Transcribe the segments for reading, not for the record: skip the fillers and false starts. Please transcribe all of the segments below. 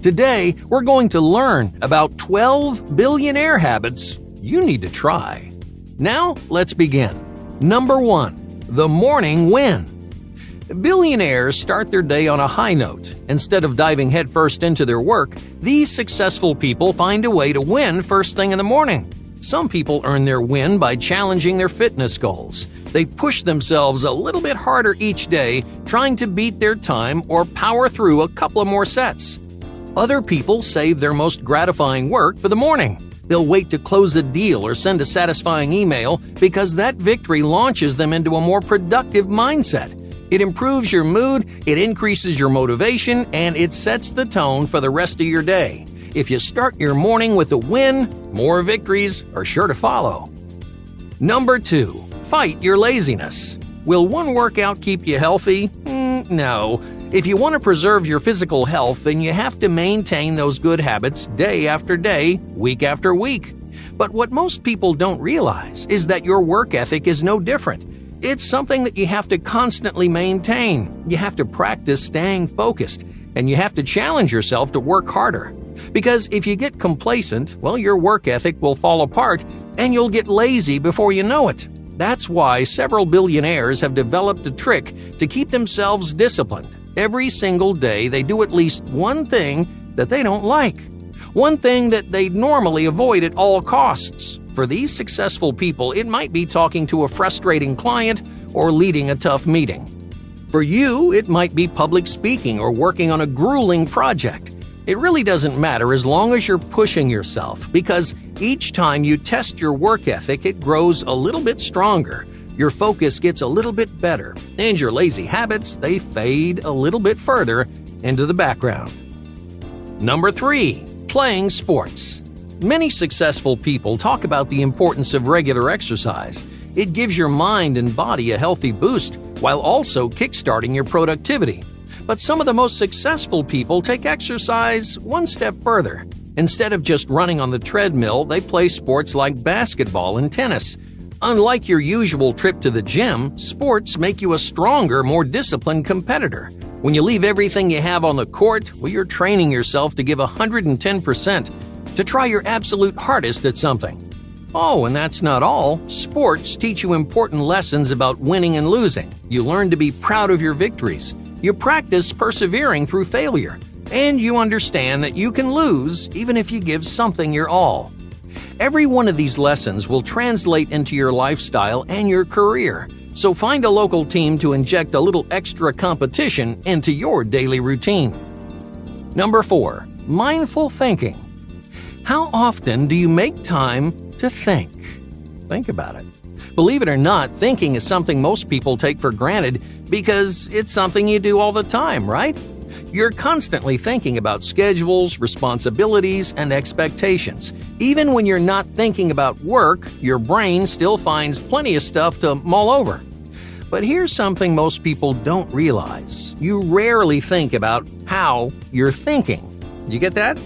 Today, we're going to learn about 12 billionaire habits you need to try. Now, let's begin. Number 1. The morning win. Billionaires start their day on a high note. Instead of diving headfirst into their work, these successful people find a way to win first thing in the morning. Some people earn their win by challenging their fitness goals. They push themselves a little bit harder each day, trying to beat their time or power through a couple of more sets. Other people save their most gratifying work for the morning. They'll wait to close a deal or send a satisfying email because that victory launches them into a more productive mindset. It improves your mood, it increases your motivation, and it sets the tone for the rest of your day. If you start your morning with a win, more victories are sure to follow. Number 2. Fight your laziness. Will one workout keep you healthy? No. If you want to preserve your physical health, then you have to maintain those good habits day after day, week after week. But what most people don't realize is that your work ethic is no different. It's something that you have to constantly maintain. You have to practice staying focused, and you have to challenge yourself to work harder. Because if you get complacent, well, your work ethic will fall apart, and you'll get lazy before you know it. That's why several billionaires have developed a trick to keep themselves disciplined. Every single day, they do at least one thing that they don't like. One thing that they'd normally avoid at all costs. For these successful people, it might be talking to a frustrating client or leading a tough meeting. For you, it might be public speaking or working on a grueling project. It really doesn't matter as long as you're pushing yourself, because each time you test your work ethic, it grows a little bit stronger. Your focus gets a little bit better, and your lazy habits, they fade a little bit further into the background. Number 3. Playing sports. Many successful people talk about the importance of regular exercise. It gives your mind and body a healthy boost while also kickstarting your productivity. But some of the most successful people take exercise one step further. Instead of just running on the treadmill, they play sports like basketball and tennis. Unlike your usual trip to the gym, sports make you a stronger, more disciplined competitor. When you leave everything you have on the court, well, you're training yourself to give 110%, to try your absolute hardest at something. Oh, and that's not all. Sports teach you important lessons about winning and losing. You learn to be proud of your victories. You practice persevering through failure. And you understand that you can lose even if you give something your all. Every one of these lessons will translate into your lifestyle and your career. So find a local team to inject a little extra competition into your daily routine. Number 4. Mindful thinking. How often do you make time to think? Think about it. Believe it or not, thinking is something most people take for granted because it's something you do all the time, right? You're constantly thinking about schedules, responsibilities, and expectations. Even when you're not thinking about work, your brain still finds plenty of stuff to mull over. But here's something most people don't realize. You rarely think about how you're thinking. You get that?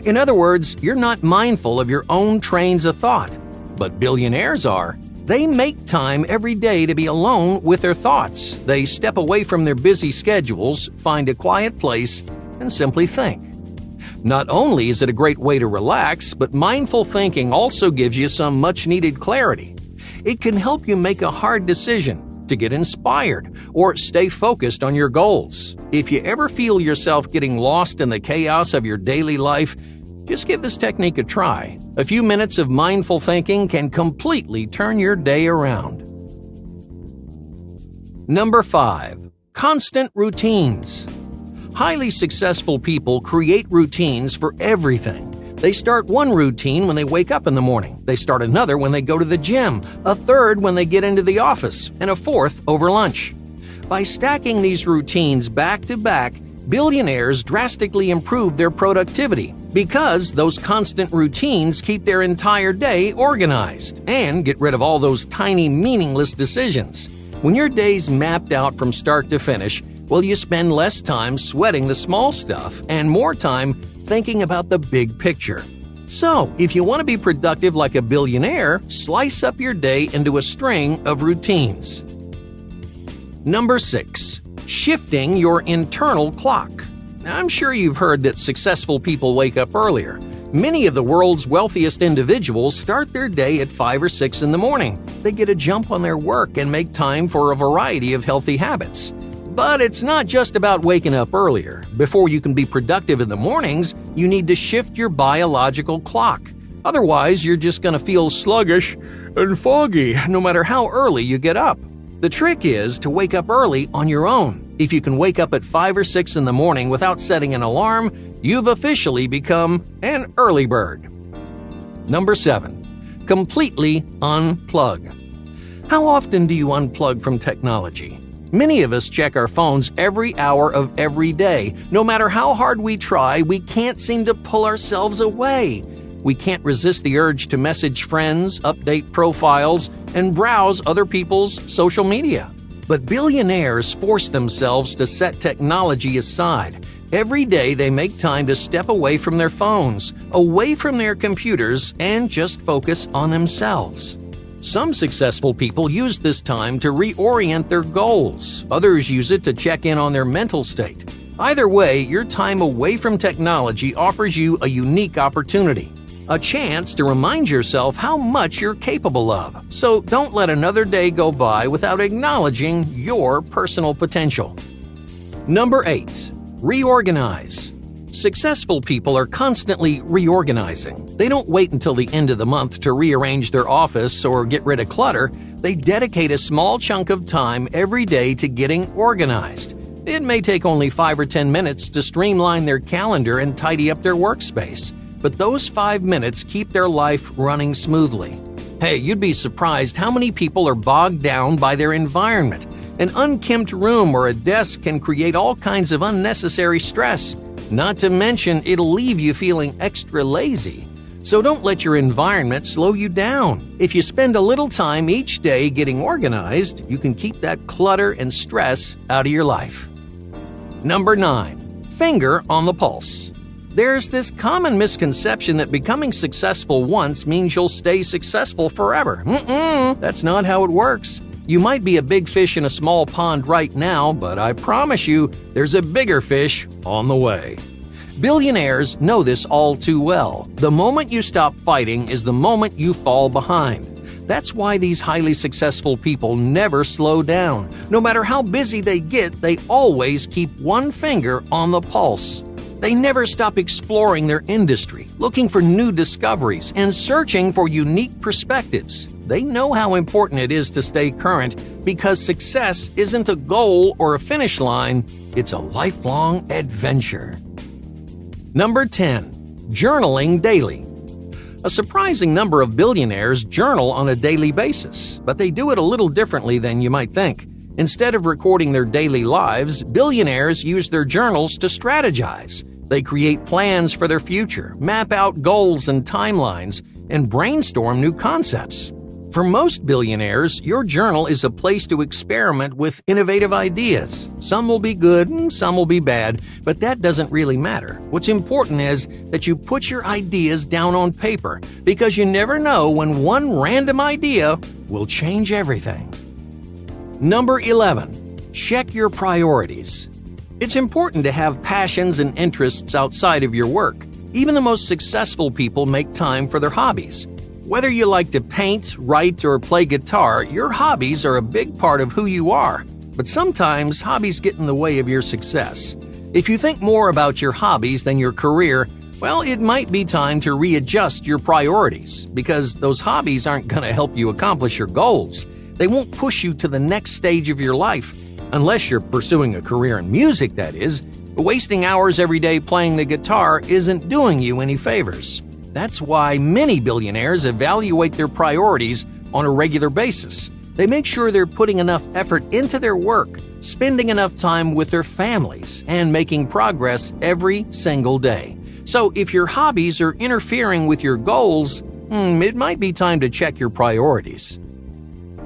In other words, you're not mindful of your own trains of thought. But billionaires are. They make time every day to be alone with their thoughts. They step away from their busy schedules, find a quiet place, and simply think. Not only is it a great way to relax, but mindful thinking also gives you some much-needed clarity. It can help you make a hard decision, to get inspired, or stay focused on your goals. If you ever feel yourself getting lost in the chaos of your daily life, just give this technique a try. A few minutes of mindful thinking can completely turn your day around. Number 5. Constant routines. Highly successful people create routines for everything. They start one routine when they wake up in the morning. They start another when they go to the gym, a third when they get into the office, and a fourth over lunch. By stacking these routines back to back, billionaires drastically improve their productivity because those constant routines keep their entire day organized and get rid of all those tiny, meaningless decisions. When your day's mapped out from start to finish, well, you spend less time sweating the small stuff and more time thinking about the big picture. So, if you want to be productive like a billionaire, slice up your day into a string of routines. Number 6. Shifting your internal clock. I'm sure you've heard that successful people wake up earlier. Many of the world's wealthiest individuals start their day at 5 or 6 in the morning. They get a jump on their work and make time for a variety of healthy habits. But it's not just about waking up earlier. Before you can be productive in the mornings, you need to shift your biological clock. Otherwise, you're just going to feel sluggish and foggy no matter how early you get up. The trick is to wake up early on your own. If you can wake up at 5 or 6 in the morning without setting an alarm, you've officially become an early bird. Number 7. Completely unplug. How often do you unplug from technology? Many of us check our phones every hour of every day. No matter how hard we try, we can't seem to pull ourselves away. We can't resist the urge to message friends, update profiles, and browse other people's social media. But billionaires force themselves to set technology aside. Every day they make time to step away from their phones, away from their computers, and just focus on themselves. Some successful people use this time to reorient their goals. Others use it to check in on their mental state. Either way, your time away from technology offers you a unique opportunity. A chance to remind yourself how much you're capable of. So don't let another day go by without acknowledging your personal potential. Number 8. Reorganize. Successful people are constantly reorganizing. They don't wait until the end of the month to rearrange their office or get rid of clutter. They dedicate a small chunk of time every day to getting organized. It may take only 5 or 10 minutes to streamline their calendar and tidy up their workspace. But those 5 minutes keep their life running smoothly. Hey, you'd be surprised how many people are bogged down by their environment. An unkempt room or a desk can create all kinds of unnecessary stress. Not to mention, it'll leave you feeling extra lazy. So don't let your environment slow you down. If you spend a little time each day getting organized, you can keep that clutter and stress out of your life. Number 9. Finger on the pulse. There's this common misconception that becoming successful once means you'll stay successful forever. That's not how it works. You might be a big fish in a small pond right now, but I promise you, there's a bigger fish on the way. Billionaires know this all too well. The moment you stop fighting is the moment you fall behind. That's why these highly successful people never slow down. No matter how busy they get, they always keep one finger on the pulse. They never stop exploring their industry, looking for new discoveries, and searching for unique perspectives. They know how important it is to stay current because success isn't a goal or a finish line, it's a lifelong adventure. Number 10. Journaling daily. A surprising number of billionaires journal on a daily basis, but they do it a little differently than you might think. Instead of recording their daily lives, billionaires use their journals to strategize. They create plans for their future, map out goals and timelines, and brainstorm new concepts. For most billionaires, your journal is a place to experiment with innovative ideas. Some will be good and some will be bad, but that doesn't really matter. What's important is that you put your ideas down on paper, because you never know when one random idea will change everything. Number 11. Check your priorities. It's important to have passions and interests outside of your work. Even the most successful people make time for their hobbies. Whether you like to paint, write, or play guitar, your hobbies are a big part of who you are. But sometimes hobbies get in the way of your success. If you think more about your hobbies than your career, well, it might be time to readjust your priorities, because those hobbies aren't going to help you accomplish your goals. They won't push you to the next stage of your life, unless you're pursuing a career in music, that is. Wasting hours every day playing the guitar isn't doing you any favors. That's why many billionaires evaluate their priorities on a regular basis. They make sure they're putting enough effort into their work, spending enough time with their families, and making progress every single day. So if your hobbies are interfering with your goals, it might be time to check your priorities.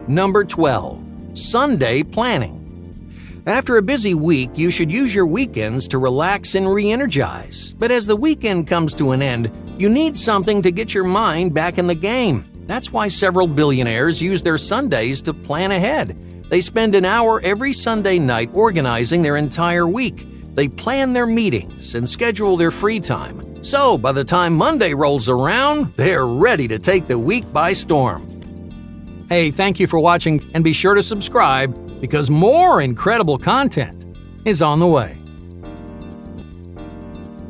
Number 12. Sunday planning. After a busy week, you should use your weekends to relax and re-energize. But as the weekend comes to an end, you need something to get your mind back in the game. That's why several billionaires use their Sundays to plan ahead. They spend an hour every Sunday night organizing their entire week. They plan their meetings and schedule their free time. So by the time Monday rolls around, they're ready to take the week by storm. Hey, thank you for watching, and be sure to subscribe because more incredible content is on the way.